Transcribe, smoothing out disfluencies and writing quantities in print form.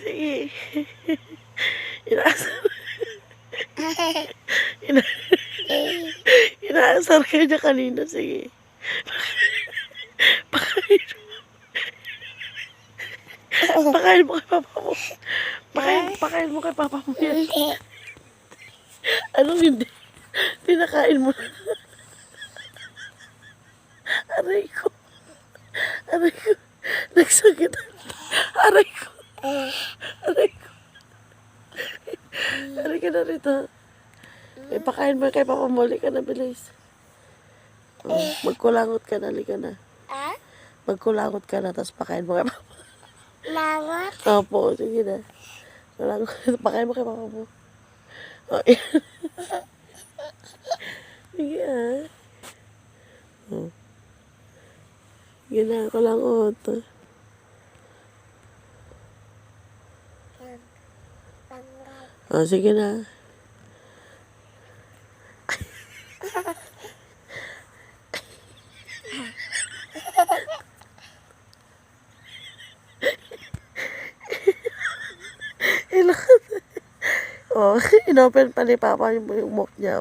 Sige. Inaasar. Ina inaasar ka niya kanina. Sige. Pakain. Pakain mo kay papa mo. Pakain mo kay papa mo yan. Anong hindi? Pinakain mo na. Aray ko. Aray ko. Nagsakit. Aray ko. Aray ko. Aray ka na rito. Pakain mo kay papa mo. Halika na, bilis. Magkulangot ka na. Halika na. Magkulangot ka na, tapos pakain mo kay papa. Langot? Opo, sige na. Pakain mo kay papa mo. Oh, yan. Sige Sige na, kulangot. Sige na. Inopen pa ni Papa yung muk niya,